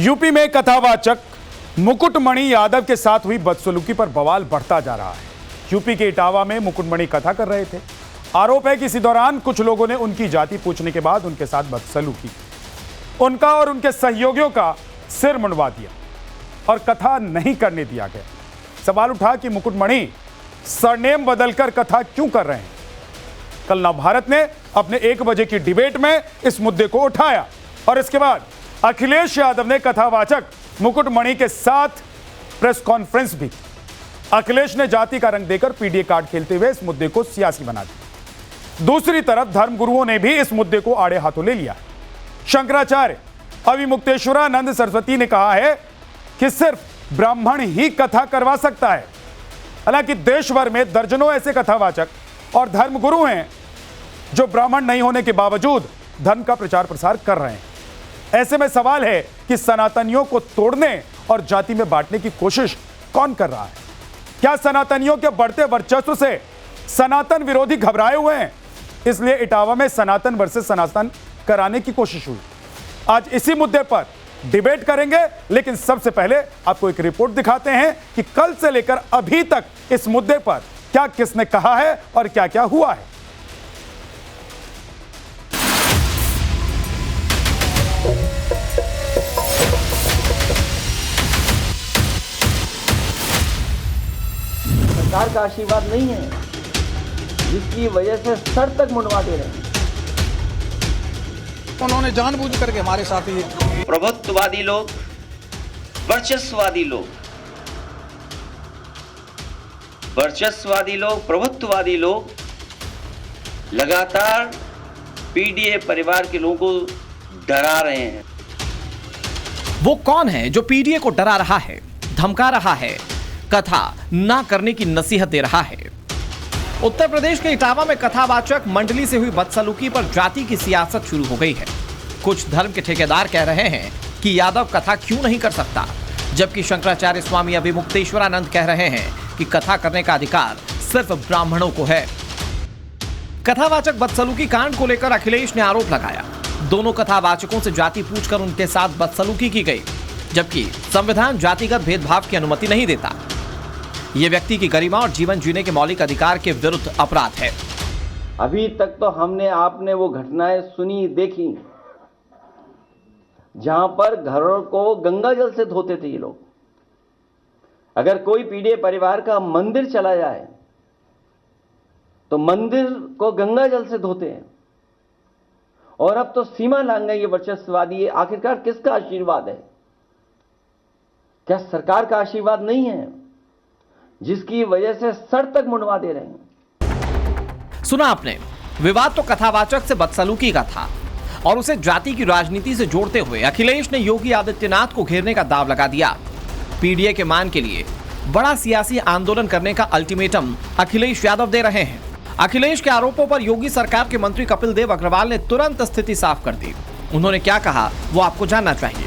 UP में कथावाचक मुकुटमणि यादव के साथ हुई बदसलूकी पर बवाल बढ़ता जा रहा है। यूपी के इटावा में मुकुटमणि कथा कर रहे थे। आरोप है कि इसी दौरान कुछ लोगों ने उनकी जाति पूछने के बाद उनके साथ बदसलूकी, उनका और उनके सहयोगियों का सिर मुंडवा दिया और कथा नहीं करने दिया गया। सवाल उठा कि मुकुटमणि सरनेम बदलकर कथा क्यों कर रहे हैं। कल नवभारत ने अपने 1 बजे की डिबेट में इस मुद्दे को उठाया और इसके बाद अखिलेश यादव ने कथावाचक मुकुटमणि के साथ प्रेस कॉन्फ्रेंस भी। अखिलेश ने जाति का रंग देकर पीडीए कार्ड खेलते हुए इस मुद्दे को सियासी बना दिया। दूसरी तरफ धर्मगुरुओं ने भी इस मुद्दे को आड़े हाथों ले लिया। शंकराचार्य अविमुक्तेश्वरानंद सरस्वती ने कहा है कि सिर्फ ब्राह्मण ही कथा करवा सकता है। हालांकि देश भर में दर्जनों ऐसे कथावाचक और धर्मगुरु हैं जो ब्राह्मण नहीं होने के बावजूद धर्म का प्रचार प्रसार कर रहे हैं। ऐसे में सवाल है कि सनातनियों को तोड़ने और जाति में बांटने की कोशिश कौन कर रहा है। क्या सनातनियों के बढ़ते वर्चस्व से सनातन विरोधी घबराए हुए हैं, इसलिए इटावा में सनातन वर्सेस सनातन कराने की कोशिश हुई। आज इसी मुद्दे पर डिबेट करेंगे, लेकिन सबसे पहले आपको एक रिपोर्ट दिखाते हैं कि कल से लेकर अभी तक इस मुद्दे पर क्या किसने कहा है और क्या क्या हुआ है। सरकार का आशीर्वाद नहीं है, जिसकी वजह से सर तक मुंडवा दे रहे हैं। उन्होंने जानबूझ करके हमारे साथ ही प्रभुत्ववादी लोग, वर्चस्ववादी लोग, प्रभुत्ववादी लोग लगातार पीडीए परिवार के लोगों को डरा रहे हैं। वो कौन है जो पीडीए को डरा रहा है, धमका रहा है, कथा ना करने की नसीहत दे रहा है? उत्तर प्रदेश के इटावा में कथावाचक मंडली से हुई बदसलूकी पर जाति की सियासत शुरू हो गई है। कुछ धर्म के ठेकेदार कह रहे हैं कि यादव कथा क्यों नहीं कर सकता, जबकि शंकराचार्य स्वामी अविमुक्तेश्वरानंद कह रहे हैं कि कथा करने का अधिकार सिर्फ ब्राह्मणों को है। कथावाचक बदसलूकी कांड को लेकर अखिलेश ने आरोप लगाया। दोनों कथावाचकों से जाति पूछकर उनके साथ बदसलूकी की गई, जबकि संविधान जातिगत भेदभाव की अनुमति नहीं देता। यह व्यक्ति की गरिमा और जीवन जीने के मौलिक अधिकार के विरुद्ध अपराध है। अभी तक तो हमने आपने वो घटनाएं सुनी देखी जहां पर घरों को गंगा जल से धोते थे ये लोग। अगर कोई पीडीए परिवार का मंदिर चला जाए तो मंदिर को गंगा जल से धोते हैं, और अब तो सीमा लांघ गई ये वर्चस्ववादी। आखिरकार किसका आशीर्वाद है? क्या सरकार का आशीर्वाद नहीं है, जिसकी वजह से सर तक मुंडवा दे रहे हैं? सुना आपने, विवाद तो कथावाचक से बदसलूकी का था और उसे जाति की राजनीति से जोड़ते हुए अखिलेश ने योगी आदित्यनाथ को घेरने का दांव लगा दिया। पीडीए के मान के लिए बड़ा सियासी आंदोलन करने का अल्टीमेटम अखिलेश यादव दे रहे हैं। अखिलेश के आरोपों पर योगी सरकार के मंत्री कपिल देव अग्रवाल ने तुरंत स्थिति साफ कर दी। उन्होंने क्या कहा वो आपको जानना चाहिए।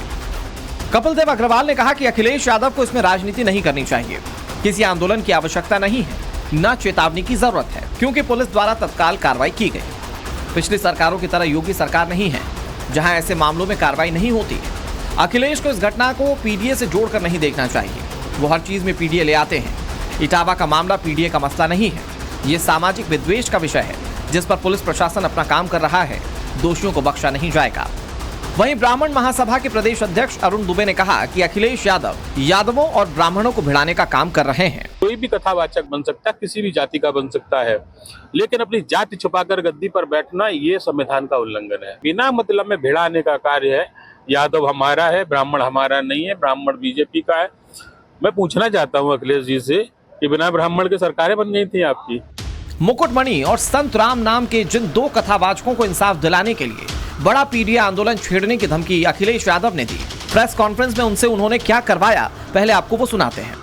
कपिल देव अग्रवाल ने कहा कि अखिलेश यादव को इसमें राजनीति नहीं करनी चाहिए, किसी आंदोलन की आवश्यकता नहीं है, न चेतावनी की जरूरत है, क्योंकि पुलिस द्वारा तत्काल कार्रवाई की गई। पिछली सरकारों की तरह योगी सरकार नहीं है जहां ऐसे मामलों में कार्रवाई नहीं होती है। अखिलेश को इस घटना को पीडीए से जोड़कर नहीं देखना चाहिए। वो हर चीज में पीडीए ले आते हैं। इटावा का मामला पीडीए का मसला नहीं है, ये सामाजिक विद्वेष का विषय है जिस पर पुलिस प्रशासन अपना काम कर रहा है। दोषियों को बख्शा नहीं जाएगा। वहीं ब्राह्मण महासभा के प्रदेश अध्यक्ष अरुण दुबे ने कहा कि अखिलेश यादव यादवों और ब्राह्मणों को भिड़ाने का काम कर रहे हैं। कोई भी कथावाचक बन सकता है, किसी भी जाति का बन सकता है, लेकिन अपनी जाति छुपाकर गद्दी पर बैठना ये संविधान का उल्लंघन है। बिना मतलब में भिड़ाने का कार्य है। यादव हमारा है, ब्राह्मण हमारा नहीं है, ब्राह्मण बीजेपी का है। मैं पूछना चाहता हूँ अखिलेश जी से कि बिना ब्राह्मण के सरकारें बन गई थी आपकी। मुकुटमणि और संत राम नाम के जिन 2 कथावाचकों को इंसाफ दिलाने के लिए बड़ा पीडीए आंदोलन छेड़ने की धमकी अखिलेश यादव ने दी। प्रेस कॉन्फ्रेंस में उनसे उन्होंने क्या करवाया, पहले आपको वो सुनाते हैं।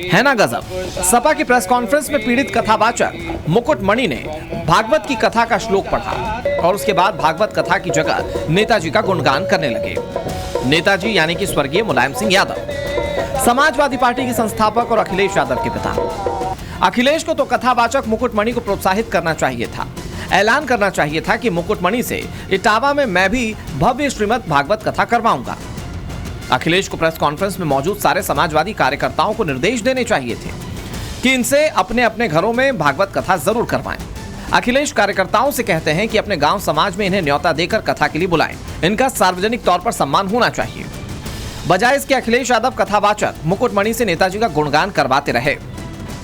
है ना गजब। सपा की प्रेस कॉन्फ्रेंस में पीड़ित कथावाचक मुकुटमणि ने भागवत की कथा का श्लोक पढ़ा और उसके बाद भागवत कथा की जगह नेताजी का गुणगान करने लगे। नेताजी यानी कि स्वर्गीय मुलायम सिंह यादव। समाजवादी पार्टी के संस्थापक और अखिलेश यादव के पिता। अखिलेश को तो कथावाचक मुकुटमणि को प्रोत्साहित करना चाहिए था, ऐलान करना चाहिए था कि मुकुटमणि से इटावा में मैं भी भव्य श्रीमद् भागवत कथा करवाऊंगा। अखिलेश को प्रेस कॉन्फ्रेंस में मौजूद सारे समाजवादी कार्यकर्ताओं को निर्देश देने चाहिए थे कि इनसे अपने अपने घरों में भागवत कथा जरूर करवाएं। अखिलेश कार्यकर्ताओं से कहते हैं कि अपने गांव समाज में इन्हें न्योता देकर कथा के लिए बुलाएं। इनका सार्वजनिक तौर पर सम्मान होना चाहिए। बजाय इसके अखिलेश यादव कथावाचक मुकुटमणि से नेताजी का गुणगान करवाते रहे।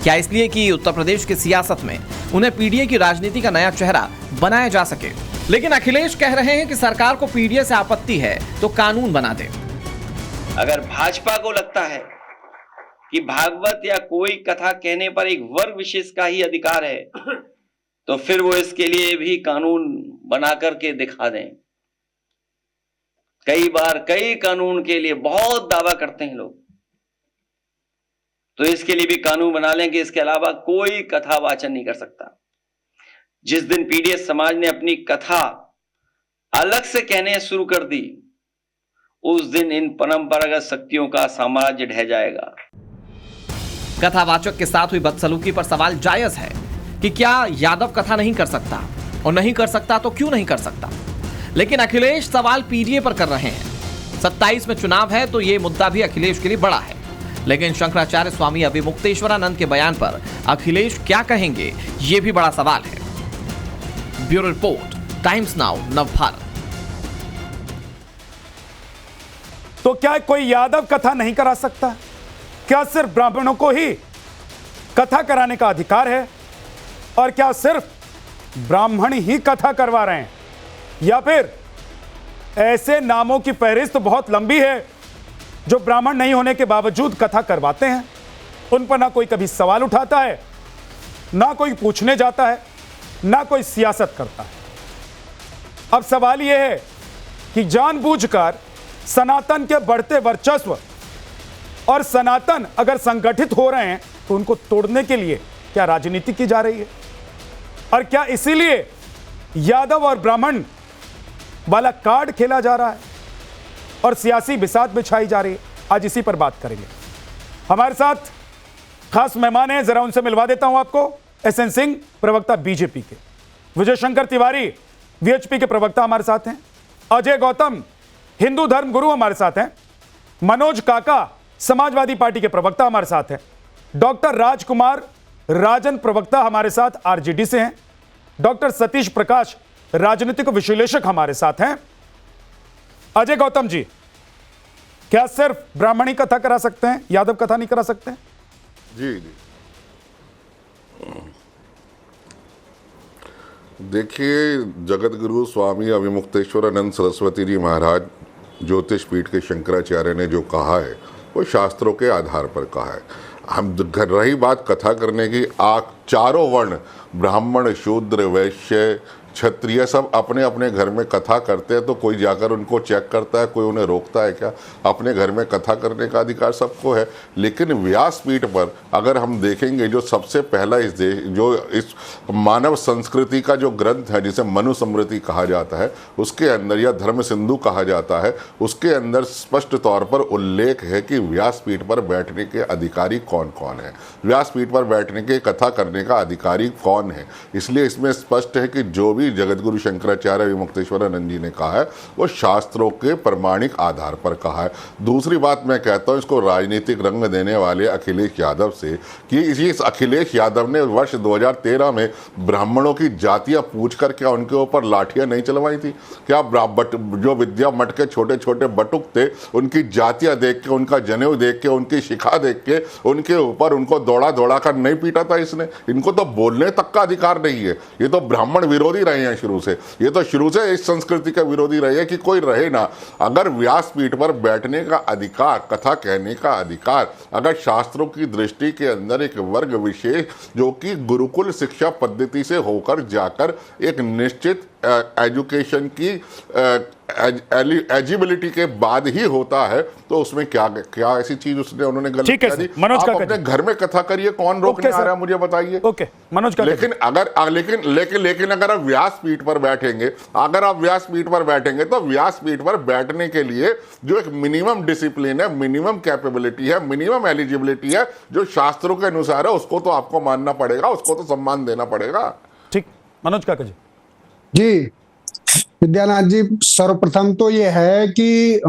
क्या इसलिए कि उत्तर प्रदेश की सियासत में उन्हें पीडीए की राजनीति का नया चेहरा बनाया जा सके। लेकिन अखिलेश कह रहे हैं कि सरकार को पीडीए से आपत्ति है तो कानून बना दे। अगर भाजपा को लगता है कि भागवत या कोई कथा कहने पर एक वर्ग विशेष का ही अधिकार है, तो फिर वो इसके लिए भी कानून बना करके दिखा दें। कई बार कई कानून के लिए बहुत दावा करते हैं लोग, तो इसके लिए भी कानून बना लें कि इसके अलावा कोई कथा वाचन नहीं कर सकता। जिस दिन पीडीए समाज ने अपनी कथा अलग से कहने शुरू कर दी, उस दिन इन परंपरागत शक्तियों का साम्राज्य ढह जाएगा। कथावाचक के साथ हुई बदसलूकी पर सवाल जायज है कि क्या यादव कथा नहीं कर सकता, और नहीं कर सकता तो क्यों नहीं कर सकता। लेकिन अखिलेश सवाल पीडीए पर कर रहे हैं। 27 में चुनाव है तो यह मुद्दा भी अखिलेश के लिए बड़ा है। लेकिन शंकराचार्य स्वामी अभिमुक्तेश्वरानंद के बयान पर अखिलेश क्या कहेंगे, यह भी बड़ा सवाल है। Bureau report, times now, Navbharat. तो क्या कोई यादव कथा नहीं करा सकता? क्या सिर्फ ब्राह्मणों को ही कथा कराने का अधिकार है? और क्या सिर्फ ब्राह्मण ही कथा करवा रहे हैं, या फिर ऐसे नामों की फहरिस्त बहुत लंबी है जो ब्राह्मण नहीं होने के बावजूद कथा करवाते हैं? उन पर ना कोई कभी सवाल उठाता है, ना कोई पूछने जाता है, ना कोई सियासत करता है। अब सवाल यह है कि जानबूझकर सनातन के बढ़ते वर्चस्व और सनातन अगर संगठित हो रहे हैं तो उनको तोड़ने के लिए क्या राजनीति की जा रही है? और क्या इसीलिए यादव और ब्राह्मण वाला कार्ड खेला जा रहा है और सियासी बिसात बिछाई जा रही है? आज इसी पर बात करेंगे। हमारे साथ खास मेहमान हैं, जरा उनसे मिलवा देता हूं आपको। एसएन सिंह, प्रवक्ता बीजेपी के। विजय शंकर तिवारी, वीएचपी के प्रवक्ता हमारे साथ हैं। अजय गौतम, हिंदू धर्म गुरु हमारे साथ हैं। मनोज काका, समाजवादी पार्टी के प्रवक्ता हमारे साथ हैं। डॉक्टर राजकुमार राजन, प्रवक्ता हमारे साथ आरजेडी से हैं। डॉक्टर सतीश प्रकाश, राजनीतिक विश्लेषक हमारे साथ हैं। अजय गौतम जी, क्या सिर्फ ब्राह्मणी कथा करा सकते हैं, यादव कथा नहीं करा सकते? जी देखिए, जगत गुरु स्वामी अभिमुक्तेश्वरानंद सरस्वती जी महाराज ज्योतिष पीठ के शंकराचार्य ने जो कहा है वो शास्त्रों के आधार पर कहा है। हम रही बात कथा करने की, चारों वर्ण ब्राह्मण, शूद्र, वैश्य, क्षत्रिय सब अपने अपने घर में कथा करते हैं, तो कोई जाकर उनको चेक करता है? कोई उन्हें रोकता है क्या? अपने घर में कथा करने का अधिकार सबको है। लेकिन व्यासपीठ पर अगर हम देखेंगे, जो सबसे पहला इस देश, जो इस मानव संस्कृति का जो ग्रंथ है जिसे मनुस्मृति कहा जाता है, उसके अंदर या धर्म सिंधु कहा जाता है, उसके अंदर स्पष्ट तौर पर उल्लेख है कि व्यासपीठ पर बैठने के अधिकारी कौन कौन है, व्यासपीठ पर बैठने के कथा करने का अधिकारी कौन है। इसलिए इसमें स्पष्ट है कि जो भी जगत गुरु शंकराचार्य विमुक्तेश्वरानंद जी ने कहा है वो शास्त्रों के प्रमाणिक आधार पर कहा है। दूसरी बात मैं कहता हूं इसको राजनीतिक रंग देने वाले अखिलेश यादव से, कि इस अखिलेश यादव ने वर्ष 2013 में ब्राह्मणों की जातियां पूछकर क्या उनके ऊपर लाठियां नहीं चलवाई थी? क्या जो विद्या मठ के छोटे छोटे बटुक थे, उनकी जातियां देख के, उनका जनेऊ देख के, उनकी शिखा देख के उनके ऊपर उनको दौड़ा दौड़ा कर नहीं पीटा था इसने? इनको तो बोलने तक का अधिकार नहीं है। ये तो ब्राह्मण विरोधी रहे हैं शुरू से, ये तो शुरू से इस संस्कृति के विरोधी रहे हैं कि कोई रहे ना। अगर व्यासपीठ पर बैठने का अधिकार, कथा कहने का अधिकार, अगर शास्त्रों की दृष्टि के अंदर एक वर्ग विशेष जो कि गुरुकुल शिक्षा पद्धति से होकर जाकर एक निश्चित एजुकेशन की एलिजिबिलिटी के बाद ही होता है, तो उसमें क्या क्या ऐसी चीज उन्होंने गलत ठीक है किया दी? मनोज आप काका अपने घर में कथा करिए, कौन रोकने आ रहा है मुझे बताइए। ओके मनोज काका, लेकिन अगर आप व्यासपीठ पर बैठेंगे, तो व्यासपीठ पर बैठने के लिए जो एक मिनिमम डिसिप्लिन है, मिनिमम कैपेबिलिटी है, मिनिमम एलिजिबिलिटी है, जो शास्त्रों के अनुसार है, उसको तो आपको मानना पड़ेगा, उसको तो सम्मान देना पड़ेगा। ठीक, मनोज काका जी। जी विद्यानाथ जी, सर्वप्रथम तो ये है कि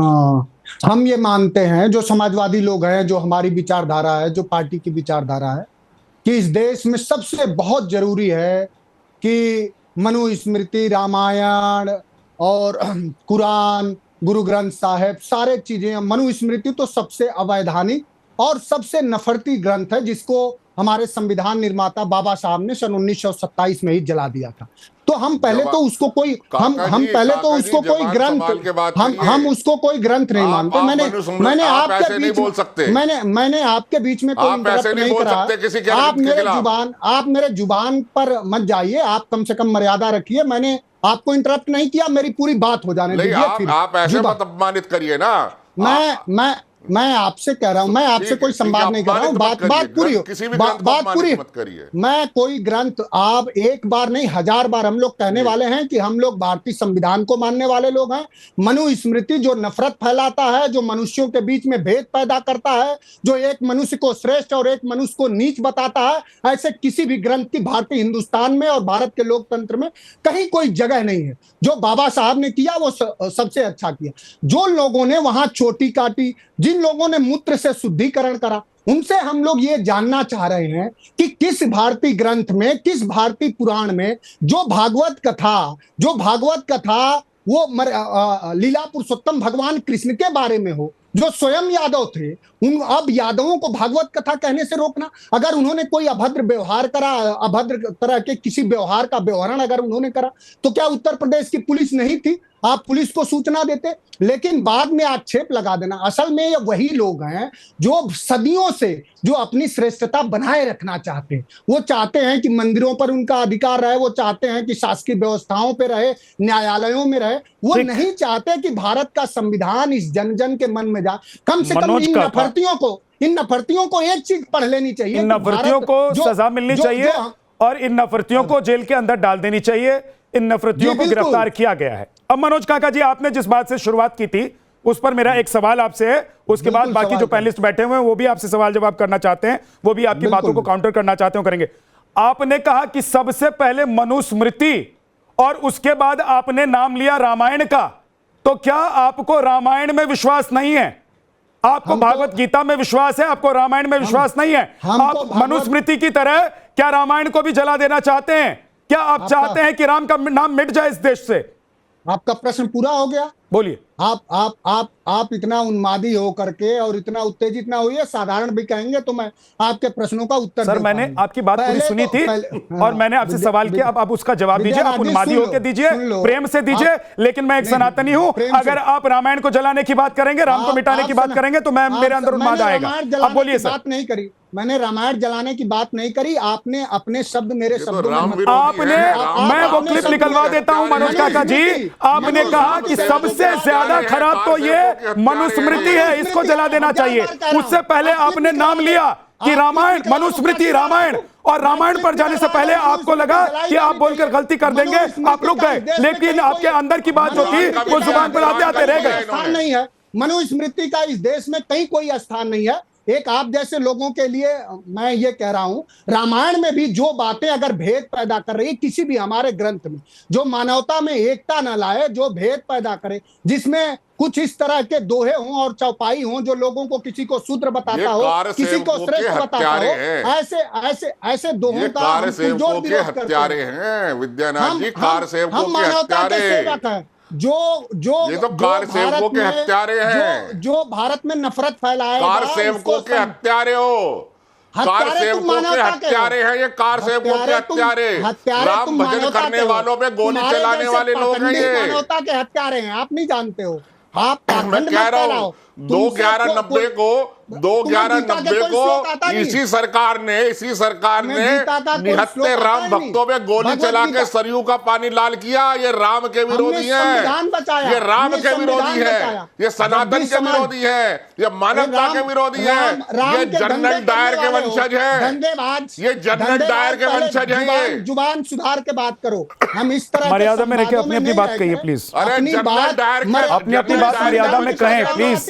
हम ये मानते हैं, जो समाजवादी लोग हैं, जो हमारी विचारधारा है, जो पार्टी की विचारधारा है, कि इस देश में सबसे बहुत जरूरी है कि मनुस्मृति, रामायण और कुरान, गुरु ग्रंथ साहिब, सारे चीजें। मनुस्मृति तो सबसे अवैधानिक और सबसे नफरती ग्रंथ है, जिसको हमारे संविधान निर्माता बाबा साहब ने सन 1927 में ही जला दिया था। तो हम पहले तो उसको कोई हम पहले तो उसको कोई ग्रंथ हम उसको कोई ग्रंथ नहीं मानते। मैंने आपके बीच मैंने आपके बीच में कोई इंटरप्ट नहीं करा। आप मेरे जुबान पर मत जाइए, आप कम से कम मर्यादा रखिए। मैंने आपको इंटरप्ट नहीं किया, मेरी पूरी बात हो जाने दीजिए। आप ऐसे मत अपमानित करिए ना। मैं आपसे कह रहा हूं, मैं आपसे कोई संवाद नहीं कर रहा हूं, बात पूरी हो, बात पूरी। मैं कोई ग्रंथ, आप एक बार नहीं 1000 बार हम लोग कहने वाले हैं कि हम लोग भारतीय संविधान को मानने वाले लोग हैं। मनुस्मृति जो नफरत फैलाता है, जो मनुष्यों के बीच में भेद पैदा करता है, जो एक मनुष्य को श्रेष्ठ और एक मनुष्य को नीच बताता है, ऐसे किसी भी ग्रंथ की भारतीय हिंदुस्तान में और भारत के लोकतंत्र में कहीं कोई जगह नहीं है। जो बाबा साहब ने किया वो सबसे अच्छा किया। जो लोगों ने वहां चोटी काटी, जिन लोगों ने मूत्र से शुद्धिकरण करा, उनसे हम लोग ये जानना चाह रहे हैं कि किस भारतीय ग्रंथ में, किस भारतीय पुराण में जो भागवत कथा वो लीला पुरुषोत्तम भगवान कृष्ण के बारे में हो, जो स्वयं यादव थे, उन अब यादवों को भागवत कथा कहने से रोकना। अगर उन्होंने कोई अभद्र व्यवहार करा, अभद्र तरह के किसी व्यवहार का व्यवहार अगर उन्होंने करा, तो क्या उत्तर प्रदेश की पुलिस नहीं थी? आप पुलिस को सूचना देते, लेकिन बाद में आक्षेप लगा देना। असल में ये वही लोग हैं जो सदियों से जो अपनी श्रेष्ठता बनाए रखना चाहते हैं। वो चाहते हैं कि मंदिरों पर उनका अधिकार रहे, वो चाहते हैं कि शासकीय व्यवस्थाओं पे रहे, न्यायालयों में रहे। वो नहीं चाहते कि भारत का संविधान इस जन जन के मन में जाए। कम से कम इन नफरतियों को एक चीज पढ़ लेनी चाहिए। इन नफरतियों को सजा मिलनी चाहिए और इन नफरतियों को जेल के अंदर डाल देनी चाहिए। इन नफरतियों को गिरफ्तार किया गया है। अब मनोज काका जी, आपने जिस बात से शुरुआत की थी उस पर मेरा एक सवाल आपसे है, उसके बाद बाकी जो पैनलिस्ट बैठे हुए हैं वो भी आपसे सवाल जवाब करना चाहते हैं, वो भी आपकी बातों को काउंटर करना चाहते हो, करेंगे। आपने कहा कि सबसे पहले मनुस्मृति और उसके बाद आपने नाम लिया रामायण का। तो क्या आपको रामायण में विश्वास नहीं है? आपको भागवत गीता में विश्वास है, आपको रामायण में विश्वास नहीं है? आप मनुस्मृति की तरह क्या रामायण को भी जला देना चाहते हैं? क्या आप चाहते हैं कि राम का नाम मिट जाए इस देश से? आपका प्रश्न पूरा हो गया। बोलिए। आप इतना उन्मादी हो करके और इतना उत्तेजित ना होइए। साधारण भी कहेंगे तो मैं आपके प्रश्नों का उत्तर सर, मैंने आपकी बात पूरी सुनी थी और मैंने आपसे सवाल किया। अब आप उसका जवाब दीजिए। आप उन्मादी होकर दीजिए, प्रेम से दीजिए, लेकिन मैं एक सनातनी हूं। अगर आप रामायण को जलाने की बात करेंगे, राम को मिटाने की बात करेंगे, तो मैं मेरे अंदर उन्माद आएगा। अब बोलिए सर। बात नहीं करी मैंने, रामायण जलाने की बात नहीं करी। आपने अपने शब्द मेरे शब्दों में आपने, मैं वो क्लिप निकलवा देता हूं मनोज काका जी। आपने कहा कि सबसे ज्यादा खराब तो ये मनुस्मृति है, इसको जला देना चाहिए। उससे पहले आपने नाम लिया कि रामायण, मनुस्मृति, रामायण, और रामायण पर जाने से पहले आपको लगा कि आप बोलकर गलती कर देंगे, आप रुक गए। लेकिन आपके अंदर की बात जो थी वो जुबान पर आते आते रह गए। स्थान नहीं है मनुस्मृति का इस देश में, कहीं कोई स्थान नहीं है। एक आप जैसे लोगों के लिए मैं ये कह रहा हूं, रामायण में भी जो बातें अगर भेद पैदा कर रही है, किसी भी हमारे ग्रंथ में जो मानवता में एकता न लाए, जो भेद पैदा करे, जिसमें कुछ इस तरह के दोहे हों और चौपाई हों, जो लोगों को किसी को शूद्र बताता हो, किसी को श्रेष्ठ बताता हो, ऐसे दोहों का हत्यारे हैं विद्यानाथ जी। हम मानवता के सेवक हैं। ये तो कार सेवकों के हत्यारे हैं, जो भारत में नफरत फैलाए, कार सेवकों के हत्यारे हो, कार सेवकों के हत्यारे हैं ये, कार सेवकों के हत्यारे, राम भजन करने वालों पे गोली चलाने वाले लोग हैं ये, मानवता के हत्यारे हैं। आप नहीं जानते हो। आप मैं कह रहा हूं 2/11/90 को 2/11/90 को इसी सरकार ने 79 राम भक्तों पे गोली चला के सरयू का पानी लाल किया। ये राम के विरोधी है, ये राम के विरोधी है, ये सनातन के विरोधी है, ये मानवता के विरोधी है, ये जनरल डायर के वंशज है, ये जनरल डायर के वंशज है। ये जुबान सुधार के बात करो। हम इस तरह मर्यादा में रखिए, अपनी अपनी बात कहिए प्लीज। अपनी अपनी बात मर्यादा में कहें प्लीज।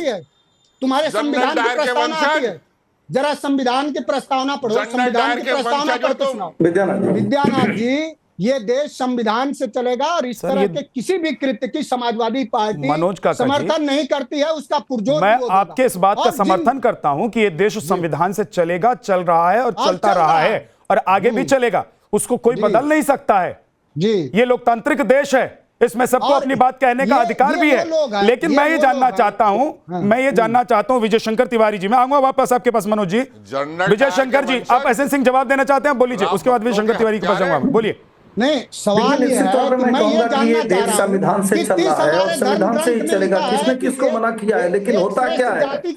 तुम्हारे संविधान की प्रस्तावना आती है, जरा संविधान की प्रस्तावना पढ़ो, संविधान की प्रस्तावना पढ़ के सुनाओ। विद्यानाथ जी, ये देश संविधान से चलेगा और इस तरह के किसी भी कृत्य की समाजवादी पार्टी मनोज काका समर्थन नहीं करती है, उसका पुरजोर मैं आपके इस बात का समर्थन करता हूं कि ये देश संविधान से चलेगा, चल रहा है और चलता रहा है और आगे भी चलेगा, उसको कोई बदल नहीं सकता है जी। ये लोकतांत्रिक देश है, इसमें सबको अपनी बात कहने का अधिकार भी है। लेकिन मैं ये जानना चाहता हूं, विजय शंकर तिवारी जी, मैं आऊंगा वापस आपके पास। मनोज जी, विजय शंकर जी, आप एसएन सिंह जवाब देना चाहते हैं, बोलिए, उसके बाद विजय शंकर तिवारी के पास जाऊंगा, बोलिए। नहीं, सवाल ये है कि मैं ये जानना चाह रहा हूं, संविधान से चल रहा है और संविधान से ही चलेगा, किसने किसको मना किया है। लेकिन होता क्या है कि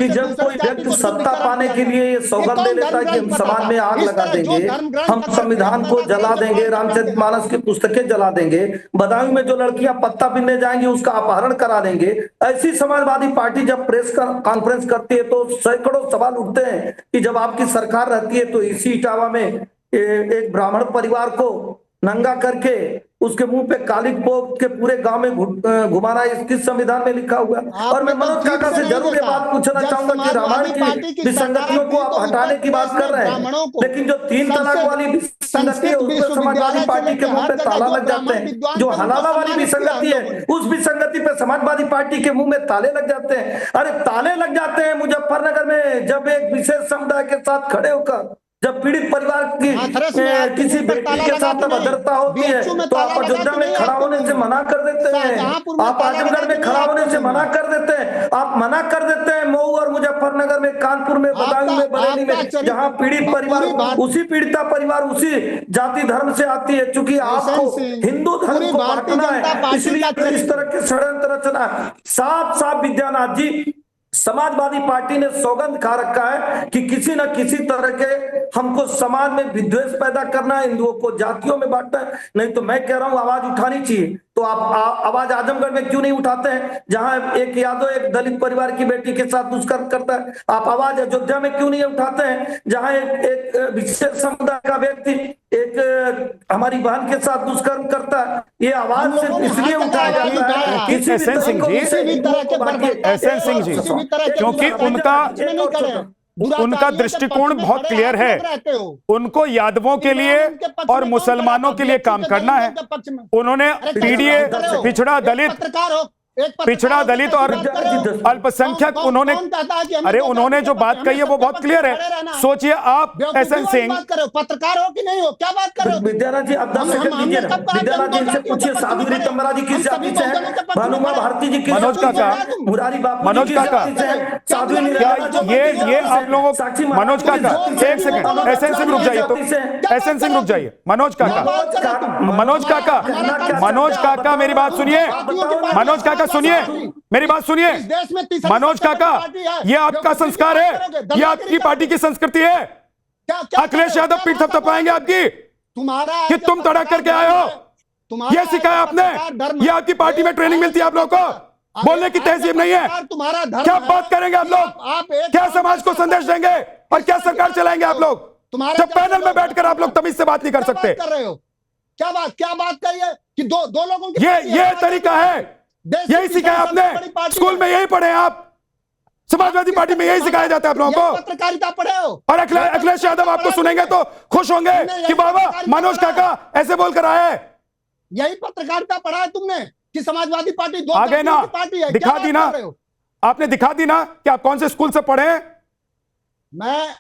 जब कोई व्यक्ति सत्ता पाने के लिए ये सौगंध ले लेता है कि हम समाज में आग लगा देंगे, हम संविधान को जला देंगे, रामचरितमानस की पुस्तकें जला देंगे, बदायूं में जो लड़कियां पत्ता बीनने जाएंगी उसका अपहरण करा देंगे, ऐसी समाजवादी पार्टी जब प्रेस कॉन्फ्रेंस करती है तो सैकड़ों सवाल उठते हैं कि जब आपकी सरकार रहती है तो इसी इटावा में एक ब्राह्मण परिवार को नंगा करके उसके मुंह पे कालिक पोत के पूरे गांव में घुमाना किस संविधान में लिखा हुआ है। और मैं मनोज काका से जरूर ये बात पूछना चाहूंगा कि रामायण की विसंगतियों को आप हटाने की बात कर रहे हैं, लेकिन जो 3 तलाक वाली विसंगति है उसमें समाजवादी पार्टी के मुंह पे ताला लग जाते हैं। जो हलाला वाली विसंगति है उस विसंगति पे समाजवादी पार्टी के मुंह में ताले लग जाते हैं। अरे ताले लग जाते हैं मुजफ्फरनगर में जब एक विशेष समुदाय के साथ खड़े होकर जब पीड़ित परिवार की किसी बेटी के साथ अभद्रता होती है तो आप अयोध्या में खड़ा होने से मना कर देते हैं, आप आजमगढ़ में खड़ा होने से मना कर देते हैं, आप मना कर देते हैं मऊ और मुजफ्फरनगर में, कानपुर में, बदायूं में, बरेली में, जहां पीड़ित परिवार उसी पीड़िता परिवार उसी जाति धर्म से आती है। चूंकि आपको हिंदू धर्म को बांटना है इसलिए इस तरह के षड्यंत्र रचना। साफ साफ विद्यानाथ जी, समाजवादी पार्टी ने सौगंध खा रखा है कि किसी न किसी तरह के हमको समाज में विद्वेष पैदा करना है, हिंदुओं को जातियों में बांटना है। नहीं तो मैं कह रहा हूं आवाज उठानी चाहिए। तो आप आवाज आजमगढ़ में क्यों नहीं उठाते हैं जहां एक यादव एक दलित परिवार की बेटी के साथ दुष्कर्म करता है? आप आवाज अयोध्या में क्यों नहीं उठाते हैं जहां एक विशेष समुदाय का व्यक्ति एक हमारी बहन के साथ दुष्कर्म करता है? ये आवाज सिर्फ इसलिए उठाया जाता है एसएन सिंह जी, क्योंकि उनका दृष्टिकोण बहुत क्लियर है। उनको यादवों के लिए और मुसलमानों के लिए काम करना है। उन्होंने पीडीए, पिछड़ा दलित और अल्पसंख्यक, उन्होंने जो बात कही है वो बहुत क्लियर है। सोचिए आप एसएन सिंह, पत्रकार हो कि नहीं हो, क्या बात कर रहे हो? विद्यानाथ जी, अब 10 सेकंड दीजिए ना। विद्यानाथ जी से पूछिए साधु रितंबरा जी किस जाति से है, भानुमा भारती जी किस मनोज काका, मुरारी बापू मनोज काका, ये आप लोगों, मनोज काका एक सेकंड, एसएन सिंह रुक जाइए, तो एसएन सिंह रुक जाइए। मनोज काका मेरी बात सुनिए, मनोज काका सुनिए, मेरी बात सुनिए। मनोज काका, ये आपका संस्कार है, ये आपकी पार्टी की संस्कृति है। अखिलेश यादव पीठ थपथपाएंगे आपकी कि तुम तड़क करके आए हो, ये सिखाया आपने, ये आपकी पार्टी में ट्रेनिंग मिलती है आप लोगों को, बोलने की तहजीब नहीं है। क्या बात करेंगे आप लोग, क्या समाज को संदेश देंगे और क्या सरकार चलाएंगे आप लोग, जब पैनल में बैठकर आप लोग तमीज से बात नहीं कर सकते? क्या बात कही है कि दो लोगों की ये तरीका है, यही सिखाया आपने, स्कूल में यही पढ़े आप, समाजवादी पार्टी में यही सिखाया जाता है आप लोगों को। पत्रकारिता पढ़े हो और अखिलेश यादव आपको सुनेंगे तो खुश होंगे कि बाबा मनोज काका ऐसे बोलकर आए हैं। यही पत्रकारिता पढ़ा है तुमने कि समाजवादी पार्टी दो आगे ना पार्टी है, दिखा दी ना, आपने दिखा दी ना कि आप कौन से स्कूल से पढ़े।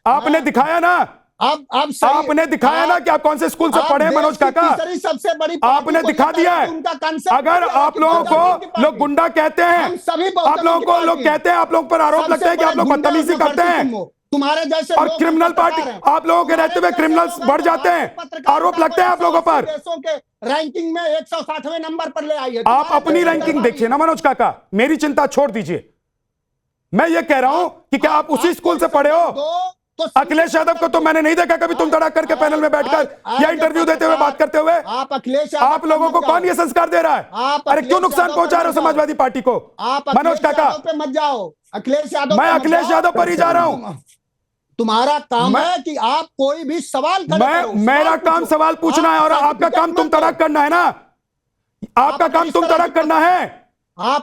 आपने दिखाया ना, आपने दिखाया ना कि आप कौन से स्कूल से पढ़े मनोज काका, सबसे बड़ी आपने दिखा दिया है। अगर आप लोगों को लोग गुंडा कहते हैं, आप लोगों को लोग कहते हैं, आप लोगों पर आरोप लगता है कि आप लोग बदतमीजी करते हैं, तुम्हारे जैसे और क्रिमिनल पार्टी, आप लोगों के रहते हुए क्रिमिनल्स बढ़ जाते हैं, आरोप लगते हैं आप लोगों पर। देशों के रैंकिंग में 160वें नंबर पर ले आई है। आप अपनी रैंकिंग देखिए ना मनोज काका, मेरी चिंता छोड़ दीजिए। मैं ये कह रहा हूं कि क्या आप उसी स्कूल से पढ़े हो? अखिलेश यादव को तो मैंने नहीं देखा कभी तुम तड़ाक करके पैनल में बैठकर या इंटरव्यू देते हुए बात करते हुए। आप लोगों को कौन ये संस्कार दे रहा है? अरे क्यों नुकसान पहुंचा रहे हो समाजवादी पार्टी को? मनोज काका पे मत जाओ, अखिलेश यादव मैं अखिलेश यादव पर ही जा रहा हूं। तुम्हारा काम है कि आप कोई भी सवाल करो। मेरा काम सवाल पूछना है और आपका काम तुम तड़ाक करना है ना। आपका काम तुम तड़ाक करना है।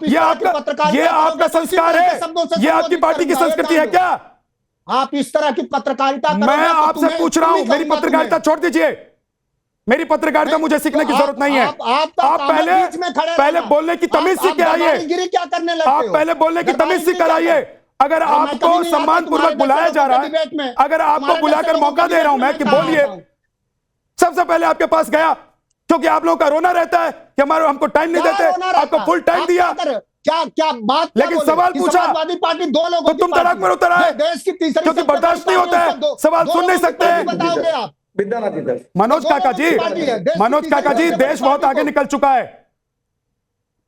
ये आपका संस्कार है, ये आपकी पार्टी की संस्कृति है क्या? आप इस तरह की पत्रकारिता मैं आपसे पूछ रहा हूं, मेरी पत्रकारिता छोड़ दीजिए। मेरी पत्रकारिता मुझे सीखने की जरूरत नहीं है। आप पहले बोलने की तमीज सीख के आइए। क्या करने लगते हो? आप पहले बोलने की तमीज सीख कर आइए। अगर आपको सम्मान पूर्वक बुलाया जा रहा है, अगर आपको बुलाकर मौका दे रहा हूं मैं कि बोलिए, सबसे पहले आपके पास गया क्योंकि आप लोगों का रोना रहता है कि हमको टाइम नहीं देते। आपको फुल टाइम दिया, क्या बात, लेकिन सवाल पूछा समाजवादी पार्टी दो लोगों तो तुम तड़ाक पर उतर आए। देश की तीसरी क्योंकि बर्दाश्त नहीं होता है, सवाल सुन नहीं सकते हैं। बताओगे आप? मनोज काका जी, देश बहुत आगे निकल चुका है।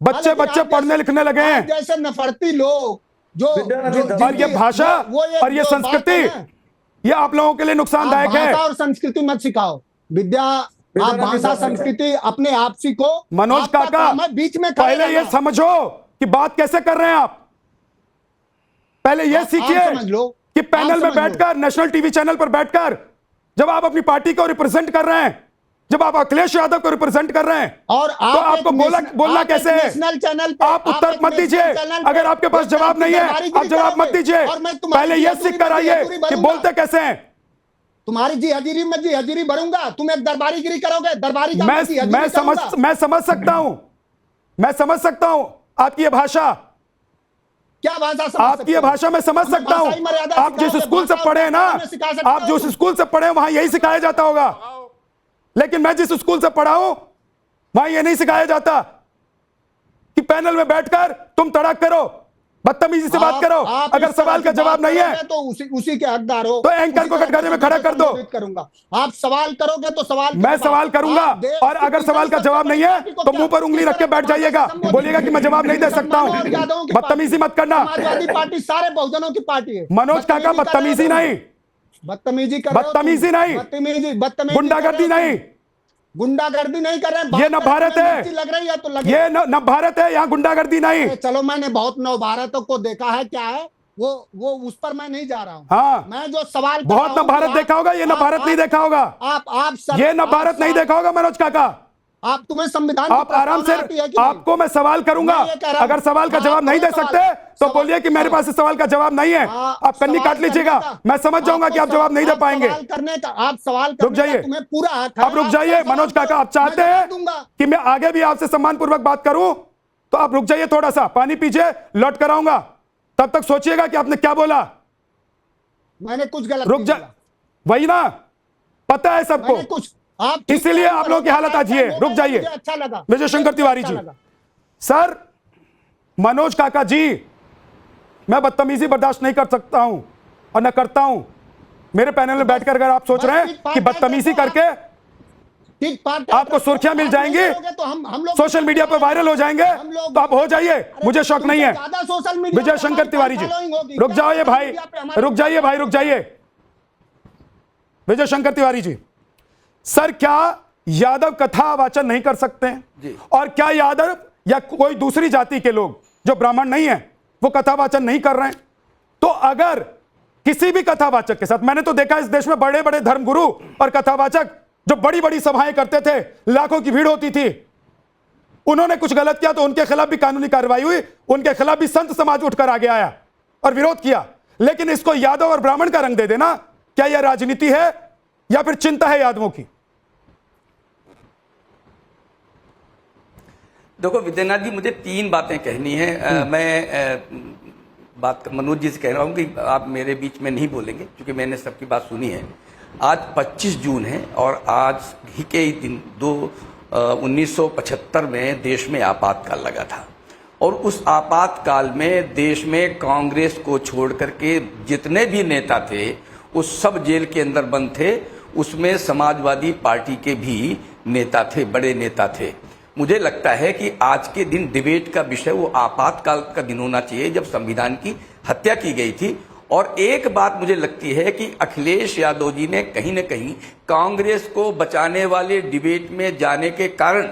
बच्चे पढ़ने लिखने लगे हैं। जैसे नफरती लोग जो और ये भाषा और ये संस्कृति, ये आप लोगों के लिए नुकसानदायक है। भाषा और संस्कृति मत सिखाओ। विद्या, आप भाषा संस्कृति अपने आप सीखो। मनोज काका, बीच में पहले ये समझो कि बात कैसे कर रहे हैं आप। पहले ये सीखिए कि पैनल में बैठकर, नेशनल टीवी चैनल पर बैठकर, जब आप अपनी पार्टी को रिप्रेजेंट कर रहे हैं, जब आप अखिलेश यादव को रिप्रेजेंट कर रहे हैं, और तो आपको बोलना कैसे है? नेशनल चैनल पे आप उत्तर मत दीजिए। अगर आपके पास जवाब नहीं है, आप जवाब मत दीजिए। पहले यह सीख कर आइए कि बोलते कैसे हैं। तुम्हारी जी हजीरी में जी हजीरी भरूंगा, तुम एक दरबारीगिरी करोगे। दरबारी का मैं समझ सकता हूं आपकी ये भाषा। क्या भाषा? आपकी ये भाषा मैं समझ सकता हूं। आप जिस स्कूल से पढ़े हैं ना, आप जिस स्कूल से पढ़े हैं वहां यही सिखाया जाता होगा। लेकिन मैं जिस स्कूल से पढ़ा हूं वहां यह नहीं सिखाया जाता कि पैनल में बैठकर तुम तड़ाक करो, बदतमीजी से बात करो। अगर सवाल का जवाब नहीं है तो उसी के हकदार हो, तो एंकर को कटघरे में खड़ा कर दो। करूंगा। आप सवाल करोगे तो सवाल, मैं सवाल करूंगा, और अगर सवाल का जवाब नहीं है तो मुंह पर उंगली रख के बैठ जाइएगा, बोलिएगा कि मैं जवाब नहीं दे सकता हूं। बदतमीजी मत करना। समाजवादी पार्टी सारे बहुजनों की पार्टी है। मनोज काका, बदतमीजी नहीं, बदतमीजी नहीं, गुंडागर्दी नहीं, गुंडागर्दी नहीं कर रहे। ये न भारत है, लग रही है तो लग, ये न भारत है, यहाँ गुंडागर्दी नहीं। चलो, मैंने बहुत नव भारतों को देखा है, क्या है वो उस पर मैं नहीं जा रहा हूँ। हाँ, मैं जो सवाल बहुत न भारत देखा होगा, ये न भारत नहीं देखा होगा। ये न भारत नहीं देखा होगा मनोज काका। आप, तुम्हें संविधान, आप आराम से, आपको मैं सवाल करूंगा। अगर सवाल का जवाब नहीं दे सकते तो बोलिए कि मेरे पास इस सवाल का जवाब नहीं है, आप कन्नी काट लीजिएगा। मैं समझ जाऊंगा कि आप जवाब नहीं दे पाएंगे। आप सवाल रुक जाइए, तुम्हें पूरा आप रुक जाइए। मनोज काका, आप चाहते हैं कि मैं आगे भी आपसे सम्मान पूर्वक बात करूं तो आप रुक जाइए, थोड़ा सा पानी पीजिए, लौट कर आऊंगा। तब तक सोचिएगा कि आपने क्या बोला। मैंने कुछ गलत रुक जा, वही ना, पता है सबको, इसीलिए आप लोगों की हालत आज ये। रुक जाइए। अच्छा लगा विजय शंकर तिवारी जी। सर, मनोज काका जी, मैं बदतमीजी बर्दाश्त नहीं कर सकता हूं और न करता हूं। मेरे पैनल में बैठकर अगर आप सोच रहे हैं कि बदतमीजी करके आपको सुर्खियां मिल जाएंगी, सोशल मीडिया पर वायरल हो जाएंगे, तो आप हो जाइए, मुझे शौक नहीं है। विजय शंकर तिवारी जी, रुक जाइए भाई, रुक जाइए भाई, रुक जाइए। विजय शंकर तिवारी जी, सर, क्या यादव कथा वाचन नहीं कर सकते हैं? और क्या यादव या कोई दूसरी जाति के लोग जो ब्राह्मण नहीं है वो कथा वाचन नहीं कर रहे हैं? तो अगर किसी भी कथावाचक के साथ, मैंने तो देखा इस देश में बड़े बड़े धर्मगुरु और कथावाचक जो बड़ी बड़ी सभाएं करते थे, लाखों की भीड़ होती थी, उन्होंने कुछ गलत किया तो उनके खिलाफ भी कानूनी कार्रवाई हुई, उनके खिलाफ भी संत समाज उठकर आगे आया और विरोध किया। लेकिन इसको यादव और ब्राह्मण का रंग दे देना, क्या यह राजनीति है या फिर चिंता है यादवों की? देखो विद्यानाथ जी, मुझे 3 बातें कहनी है। मैं बात मनोज जी से कह रहा हूं कि आप मेरे बीच में नहीं बोलेंगे, क्योंकि मैंने सबकी बात सुनी है। आज 25 जून है और आज ही के दिन 1975 में देश में आपातकाल लगा था, और उस आपातकाल में देश में कांग्रेस को छोड़ करके जितने भी नेता थे वो सब जेल के अंदर बंद थे। उसमें समाजवादी पार्टी के भी नेता थे, बड़े नेता थे। मुझे लगता है कि आज के दिन डिबेट का विषय वो आपातकाल का दिन होना चाहिए जब संविधान की हत्या की गई थी। और एक बात मुझे लगती है कि अखिलेश यादव जी ने कहीं न कहीं कांग्रेस को बचाने वाले डिबेट में जाने के कारण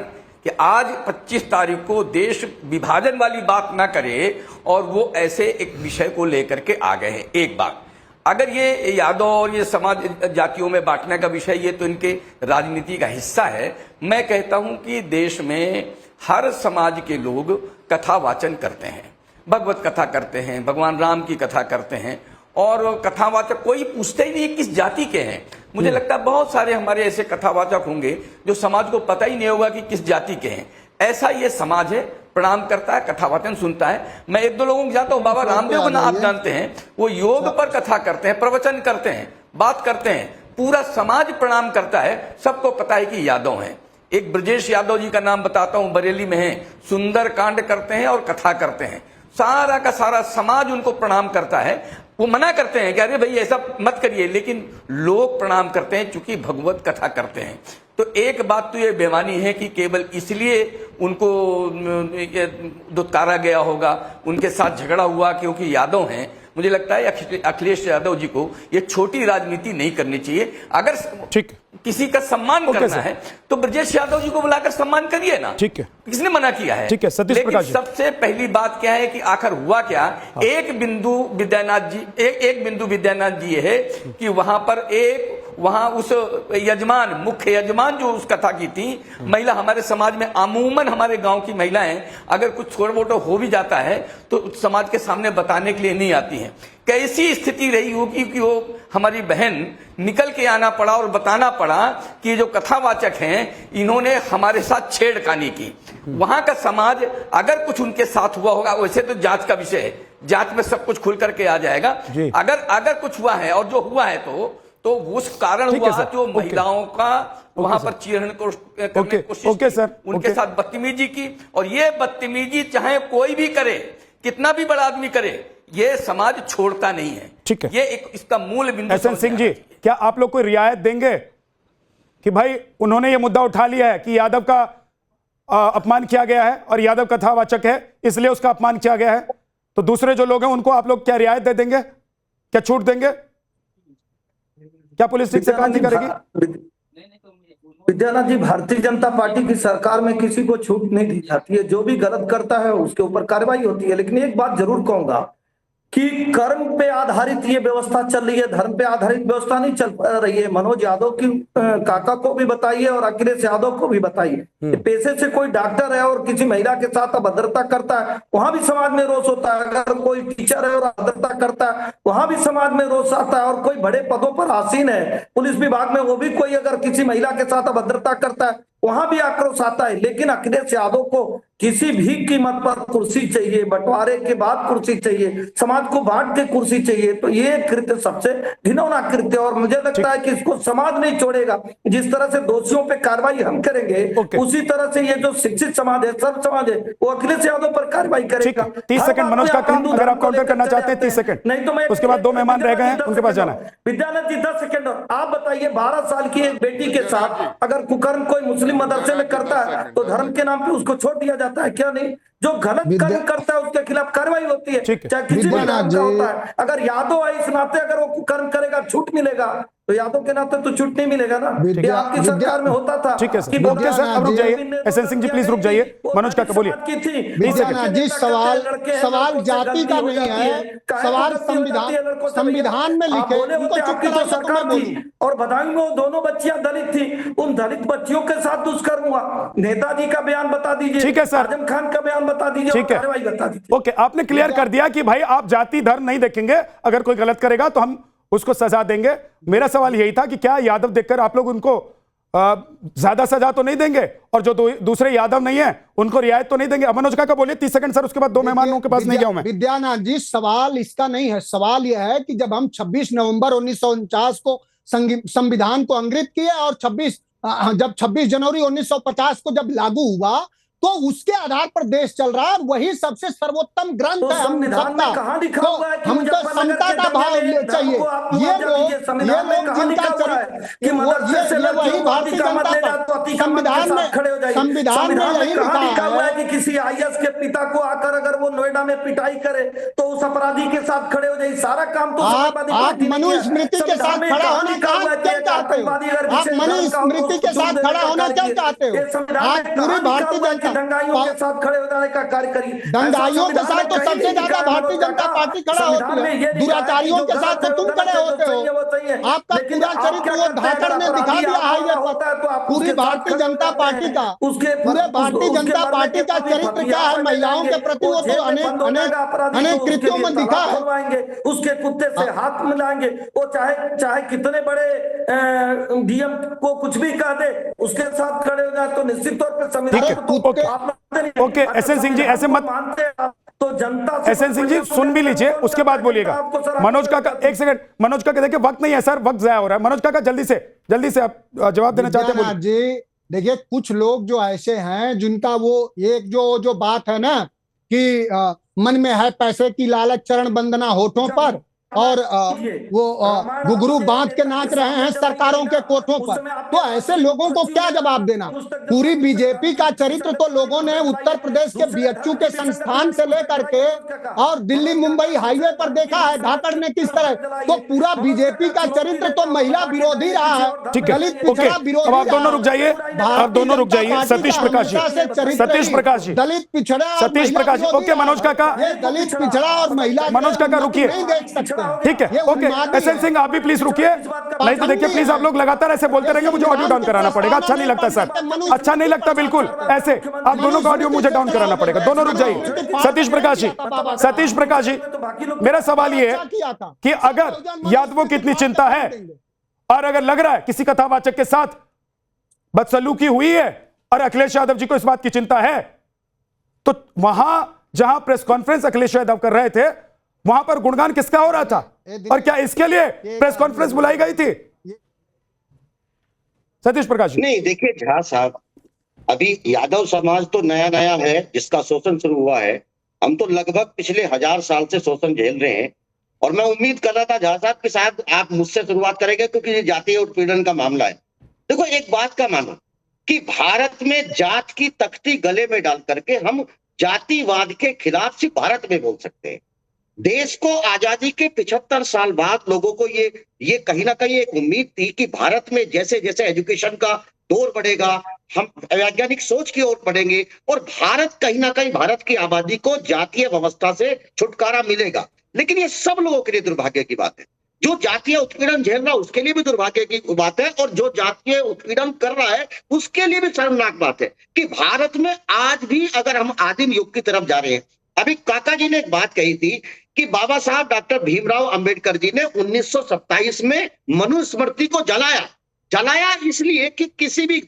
कि आज 25 तारीख को देश विभाजन वाली बात ना करे और वो ऐसे एक विषय को लेकर के आ गए हैं। एक बात, अगर ये यादव और ये समाज जातियों में बांटने का विषय ये तो इनके राजनीति का हिस्सा है। मैं कहता हूं कि देश में हर समाज के लोग कथा वाचन करते हैं, भगवत कथा करते हैं, भगवान राम की कथा करते हैं और कथावाचक कोई पूछते ही नहीं किस जाति के हैं। मुझे लगता है बहुत सारे हमारे ऐसे कथावाचक होंगे जो समाज को पता ही नहीं होगा कि किस जाति के हैं। ऐसा ये समाज है, प्रणाम करता है, कथावाचन सुनता है। मैं एक दो लोगों को जानता हूं, बाबा रामदेव का आप जानते हैं, वो योग पर कथा करते हैं, प्रवचन करते हैं, बात करते हैं, पूरा समाज प्रणाम करता है। सबको पता है कि यादव हैं। एक ब्रजेश यादव जी का नाम बताता हूं, बरेली में है, सुंदर कांड करते हैं और कथा करते हैं। सारा का सारा समाज उनको प्रणाम करता है। वो मना करते हैं कि अरे भाई ऐसा मत करिए, लेकिन लोग प्रणाम करते हैं क्योंकि भगवत कथा करते हैं। तो एक बात तो ये बेमानी है कि केवल इसलिए उनको दुत्कारा गया होगा, उनके साथ झगड़ा हुआ क्योंकि यादव हैं। मुझे लगता है अखिलेश यादव जी को ये छोटी राजनीति नहीं करनी चाहिए। अगर किसी का सम्मान करना है तो ब्रजेश यादव जी को बुलाकर सम्मान करिए ना। ठीक है, किसने मना किया है? ठीक है, सतीश प्रकाश जी। सबसे पहली बात क्या है कि आखिर हुआ क्या? एक बिंदु विद्यानाथ जी है कि वहां उस यजमान, मुख्य यजमान जो उस कथा की थी, महिला हमारे समाज में अमूमन हमारे गांव की महिलाएं अगर कुछ छोटा मोटा हो भी जाता है तो समाज के सामने बताने के लिए नहीं आती हैं। कैसी स्थिति रही होगी कि वो हमारी बहन निकल के आना पड़ा और बताना पड़ा कि जो कथावाचक हैं इन्होंने हमारे साथ छेड़खानी की। वहां का समाज अगर कुछ उनके साथ हुआ होगा, वैसे तो जांच का विषय है, जांच में सब कुछ खुल करके आ जाएगा। अगर कुछ हुआ है और जो हुआ है तो उस कारण हुआ जो महिलाओं का वहां पर चीरहरण करने की कोशिश की, उनके साथ बदतमीजी की। और ये बदतमीजी चाहे कोई भी करे, कितना भी बड़ा आदमी करे, ये समाज छोड़ता नहीं है। ठीक है, ये एक इसका मूल बिंदु। एसएन सिंह जी, क्या आप लोग कोई रियायत देंगे कि भाई उन्होंने ये मुद्दा उठा लिया है कि यादव का अपमान किया गया है और यादव कथावाचक है इसलिए उसका अपमान किया गया है, तो दूसरे जो लोग हैं उनको आप लोग क्या रियायत दे देंगे, क्या छूट देंगे? क्या पुलिस ठीक से काम नहीं करेगी? विद्यानाथ जी, भारतीय जनता पार्टी की सरकार में किसी को छूट नहीं दी जाती है। जो भी गलत करता है उसके ऊपर कार्रवाई होती है। लेकिन एक बात जरूर कहूंगा कि कर्म पे आधारित ये व्यवस्था चल रही है, धर्म पे आधारित व्यवस्था नहीं चल रही है। मनोज यादव की काका को भी बताइए और अखिलेश यादव को भी बताइए। पेशे से कोई डॉक्टर है और किसी महिला के साथ अभद्रता करता है, वहां भी समाज में रोष होता है। अगर कोई टीचर है और अभद्रता करता है, वहां भी समाज में रोष आता है। और कोई बड़े पदों पर आसीन है पुलिस विभाग में, वो भी कोई अगर किसी महिला के साथ अभद्रता करता है, वहां भी आक्रोश आता है। लेकिन अखिलेश यादव को किसी भी कीमत पर कुर्सी चाहिए, बंटवारे के बाद कुर्सी चाहिए, समाज को बांट के कुर्सी चाहिए, तो ये कृत्य सबसे घिनौना कृत्य। और मुझे लगता है कि इसको समाज नहीं छोड़ेगा। जिस तरह से दोषियों पे कार्रवाई हम करेंगे, उसी तरह से ये जो शिक्षित समाज है, सर्व समाज है, वो अखिलेश यादव पर कार्रवाई करेगा। 30 सेकंड मनोज का काम, अगर आप काउंटर करना चाहते हैं 30 सेकंड, नहीं तो मैं उसके बाद 2 मेहमान रह गए हैं, उनके पास जाना है। विद्यानाथ जी 10 सेकंड आप बताइए, 12 साल की एक बेटी के साथ अगर कुकर्म कोई मुस्लिम मदरसे में करता है तो धर्म के नाम पे उसको छोड़ दिया जाता है क्या? नहीं। जो गलत कर्म करता है उसके खिलाफ कार्रवाई होती है, चाहे किसी भी नाम का होता है। अगर यादव है इस नाते अगर वो कर्म करेगा छूट मिलेगा, तो यादव के नाते तो छूट नहीं मिलेगा ना। ये आपकी सरकार में होता था। ठीक है सर, ओके सर, अब रुक जाइए। एसएन सिंह जी प्लीज रुक जाइए। मनोज काका बोलिए। जी, सवाल जाति का नहीं है, सवाल संविधान में लिखे। तो सरकार थी और बदायूं में दोनों बच्चियां दलित थी, उन दलित बच्चियों के साथ दुष्कर्म हुआ। नेताजी का बयान बता दीजिए, ठीक है सर, आजम खान का बयान बता दीजिए, ठीक है, कार्रवाई बता दीजिए। ओके, आपने क्लियर कर दिया कि भाई आप जाति धर्म नहीं देखेंगे, अगर कोई गलत करेगा तो हम उसको सजा देंगे। मेरा सवाल यही था कि क्या यादव देखकर आप लोग उनको ज्यादा सजा तो नहीं देंगे, और जो दूसरे यादव नहीं है उनको रियायत तो नहीं देंगे? मनोज काका बोलिए 30 सेकंड सर, उसके बाद 2 मेहमानों के पास नहीं गया मैं। विद्यानाथ जी, सवाल इसका नहीं है। सवाल यह है कि जब हम 26 नवंबर 1949 को संविधान को अंग्रित किए और जब 26 जनवरी 1950 को जब लागू हुआ तो उसके आधार पर देश चल रहा है। वही सबसे सर्वोत्तम ग्रंथ है। हम सबका हमको समता का भाव चाहिए। ये लोग जिनका ये वही भारतीय जनता पार्टी संविधान में यही लिखा है कि किसी आईएएस के पिता को आकर अगर वो नोएडा में पिटाई करे तो उस अपराधी के साथ खड़े हो जाए। सारा काम तो आप मनुस्मृति के साथ खड़ा होना क्यों चाहते हो? आप मनुस्मृति के साथ खड़ा होना क्यों चाहते हो? आप पूरी भारतीय जनता दंगाइयों के साथ खड़े हो जाने का कार्य करिए। दंगाइयों के साथ तो सबसे ज्यादा भारतीय जनता पार्टी खड़ा होती है। दुराचारियों के साथ तो तुम खड़े होते हो। आपका पूरा चरित्र वो धाकड़ ने दिखा दिया हाईवे पर। पूरी भारतीय जनता पार्टी का पूरे भारतीय जनता पार्टी का चरित्र क्या है महिलाओं के प्रति, वो तो अनेक कृत्यों में दिखा है। उसके कुत्ते से हाथ मिलाएंगे। वो चाहे कितने बड़े डीएम को कुछ भी कह दे, उसके साथ खड़े हो जाए तो निश्चित तौर पर संविधान। ओके एसएन सिंह जी, ऐसे मत तो जनता। एसएन सिंह जी सुन भी लीजिए, उसके बाद बोलिएगा। मनोज काका एक सेकंड, मनोज काका देखिए वक्त नहीं है सर, वक्त जाया हो रहा है। मनोज काका जल्दी से आप जवाब देना चाहते हैं जी। देखिए कुछ लोग जो ऐसे हैं जिनका वो एक जो बात है ना कि मन में है पैसे की लालच, चरण वंदना होठों पर, और वो घुघरू बांध के नाच रहे हैं सरकारों के कोठों पर। तो ऐसे लोगों को क्या जवाब देना? पूरी बीजेपी का चरित्र तो लोगों ने उत्तर प्रदेश के बीएचयू के संस्थान से लेकर के और दिल्ली मुंबई हाईवे पर देखा है धाकड़ ने किस तरह। तो पूरा बीजेपी का चरित्र तो महिला विरोधी रहा है, दलित पिछड़ा विरोधी। आप दोनों रुक जाइए, आप दोनों रुक जाइए। सतीश प्रकाश जी, दलित पिछड़ा, सतीश प्रकाश जी। ओके मनोज काका, दलित पिछड़ा और महिला मनोज काका रुकिए, नहीं देख सकते। ठीक है। ओके एसएन सिंह आप भी प्लीज रुकिए, नहीं तो देखिए प्लीज आप लोग लगातार ऐसे बोलते रहेंगे, मुझे ऑडियो डाउन कराना पड़ेगा। अच्छा नहीं लगता सर, अच्छा नहीं लगता बिल्कुल ऐसे। आप दोनों का ऑडियो मुझे डाउन कराना पड़ेगा। दोनों रुक जाइए। सतीश प्रकाश जी, मेरा सवाल ये है कि अगर यादवों की इतनी चिंता है और अगर लग रहा है किसी कथावाचक के साथ बदसलूकी हुई है और अखिलेश यादव जी को इस बात की चिंता है, तो वहां जहां प्रेस कॉन्फ्रेंस अखिलेश यादव कर रहे थे वहां पर गुणगान किसका हो रहा था और क्या इसके लिए प्रेस कॉन्फ्रेंस बुलाई गई थी? सतीश प्रकाश जी। नहीं देखिए झा साहब, अभी यादव समाज तो नया है जिसका शोषण शुरू हुआ है। हम तो लगभग पिछले 1000 साल से शोषण झेल रहे हैं और मैं उम्मीद कर रहा था झा साहब कि शायद आप मुझसे शुरुआत करेंगे क्योंकि ये जातीय उत्पीड़न का मामला है। देखो एक बात का मानो कि भारत में जात की तख्ती गले में डाल करके हम जातिवाद के खिलाफ सिर्फ भारत में बोल सकते हैं। देश को आजादी के 75 साल बाद लोगों को ये कहीं ना कहीं एक उम्मीद थी कि भारत में जैसे जैसे एजुकेशन का दौर बढ़ेगा, हम वैज्ञानिक सोच की ओर बढ़ेंगे और भारत कहीं ना कहीं भारत की आबादी को जातीय व्यवस्था से छुटकारा मिलेगा। लेकिन ये सब लोगों के लिए दुर्भाग्य की बात है। जो जातीय उत्पीड़न झेल रहा है उसके लिए भी दुर्भाग्य की बात है और जो जातीय उत्पीड़न कर रहा है उसके लिए भी शर्मनाक बात है कि भारत में आज भी अगर हम आदिम युग की तरफ जा रहे हैं। अभी काका जी ने एक बात कही थी कि बाबा साहब डॉक्टर भीमराव अंबेडकर जी ने 1927 में मनुस्मृति को जलाया इसलिए कि किसी भी,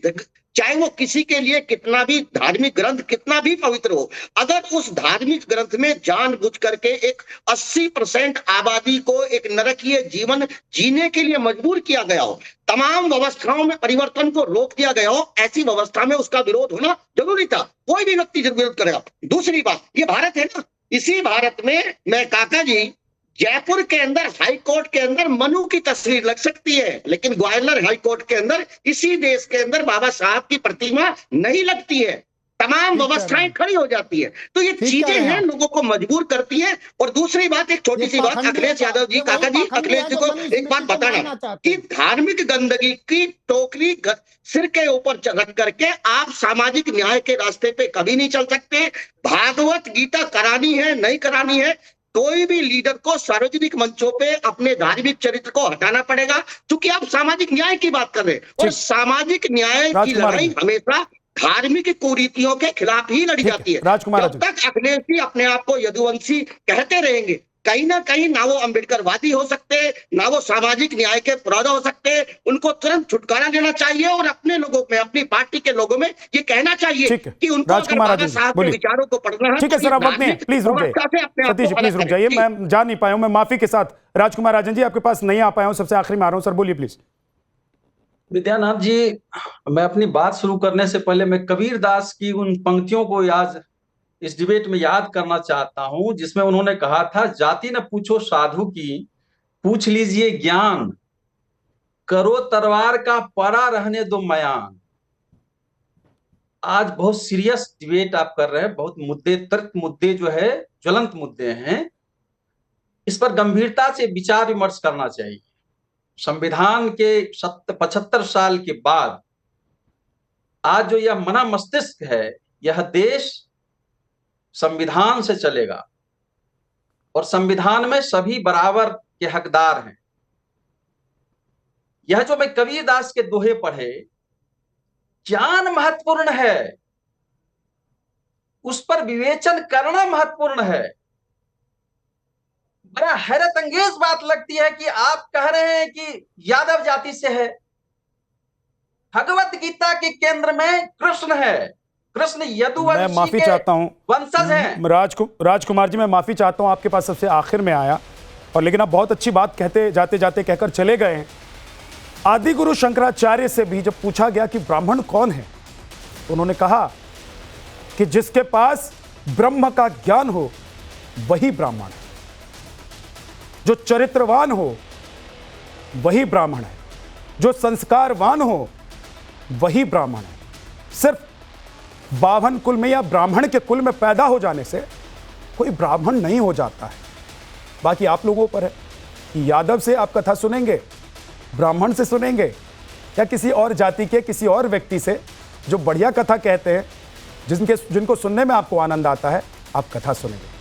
चाहे वो किसी के लिए कितना भी धार्मिक ग्रंथ कितना भी पवित्र हो, अगर उस धार्मिक ग्रंथ में जानबूझ करके एक 80% आबादी को एक नरकीय जीवन जीने के लिए मजबूर किया गया हो, तमाम व्यवस्थाओं में परिवर्तन को रोक दिया गया हो, ऐसी व्यवस्था में उसका विरोध होना जरूरी था। कोई भी व्यक्ति विरोध करेगा। दूसरी बात, ये भारत है ना, इसी भारत में मैं काका जी जयपुर के अंदर हाई कोर्ट के अंदर मनु की तस्वीर लग सकती है लेकिन ग्वालियर हाई कोर्ट के अंदर इसी देश के अंदर बाबा साहब की प्रतिमा नहीं लगती है। तमाम व्यवस्थाएं खड़ी हो जाती है। तो ये चीजें हैं लोगों को मजबूर करती है। और दूसरी बात, एक छोटी सी बात, अखिलेश यादव जी, काका जी, अखिलेश जी को एक बात बताना कि धार्मिक गंदगी की टोकरी सिर के ऊपर रख करके आप सामाजिक न्याय के रास्ते पे कभी नहीं चल सकते। भागवत गीता करानी है नहीं करानी है, कोई भी लीडर को सार्वजनिक मंचों पे अपने धार्मिक चरित्र को हटाना पड़ेगा क्योंकि आप सामाजिक न्याय की बात कर रहे हैं और सामाजिक न्याय की लड़ाई हमेशा धार्मिक कुरीतियों के खिलाफ ही लड़ी जाती है। जब तक अखिलेश जी अपने आप को यदुवंशी कहते रहेंगे, कहीं ना कहीं ना वो अम्बेडकरवादी हो सकते, ना वो सामाजिक न्याय के पुरोधा हो सकते। उनको तुरंत छुटकारा देना चाहिए और अपने लोगों में, अपनी पार्टी के लोगों में ये कहना चाहिए कि उनको बाबा साहब के विचारों को पढ़ना है। ठीक है सर, अब वक्त नहीं, प्लीज रुक जाइए। सतीश जी प्लीज रुक जाइए, मैं जा नहीं पाया हूं, मैं माफी के साथ। राजकुमार राजन जी आपके पास नहीं आ पाया हूं, सबसे आखिरी में आ रहा हूं सर, बोलिए प्लीज। विद्यानाथ जी, मैं अपनी बात शुरू करने से पहले मैं कबीर दास की उन पंक्तियों को इस डिबेट में याद करना चाहता हूं, जिसमें उन्होंने कहा था, जाति न पूछो साधु की, पूछ लीजिए ज्ञान, करो तरवार का पड़ा रहने दो मयान। आज बहुत सीरियस डिबेट आप कर रहे हैं, बहुत तर्क मुद्दे जो है ज्वलंत मुद्दे हैं, इस पर गंभीरता से विचार विमर्श करना चाहिए। संविधान के 75 साल के बाद आज जो यह मना मस्तिष्क है, यह देश संविधान से चलेगा और संविधान में सभी बराबर के हकदार हैं। यह जो मैं कबीर दास के दोहे पढ़े, ज्ञान महत्वपूर्ण है, उस पर विवेचन करना महत्वपूर्ण है। बड़ा हैरत अंगेज बात लगती है कि आप कह रहे हैं कि यादव जाति से है। भगवत गीता के केंद्र में कृष्ण है, कृष्ण यदुवंशी के वंशज हैं। राजकुमार जी, मैं माफी चाहता हूं, आपके पास सबसे आखिर में आया, और लेकिन आप बहुत अच्छी बात कहते जाते जाते कहकर चले गए हैं। आदि गुरु शंकराचार्य से भी जब पूछा गया कि ब्राह्मण कौन है, तो उन्होंने कहा कि जिसके पास ब्रह्म का ज्ञान हो वही ब्राह्मण है, जो चरित्रवान हो वही ब्राह्मण है, जो संस्कारवान हो वही ब्राह्मण है। सिर्फ 52 कुल में या ब्राह्मण के कुल में पैदा हो जाने से कोई ब्राह्मण नहीं हो जाता है। बाकी आप लोगों पर है कि यादव से आप कथा सुनेंगे, ब्राह्मण से सुनेंगे, या किसी और जाति के किसी और व्यक्ति से जो बढ़िया कथा कहते हैं, जिनको सुनने में आपको आनंद आता है, आप कथा सुनेंगे।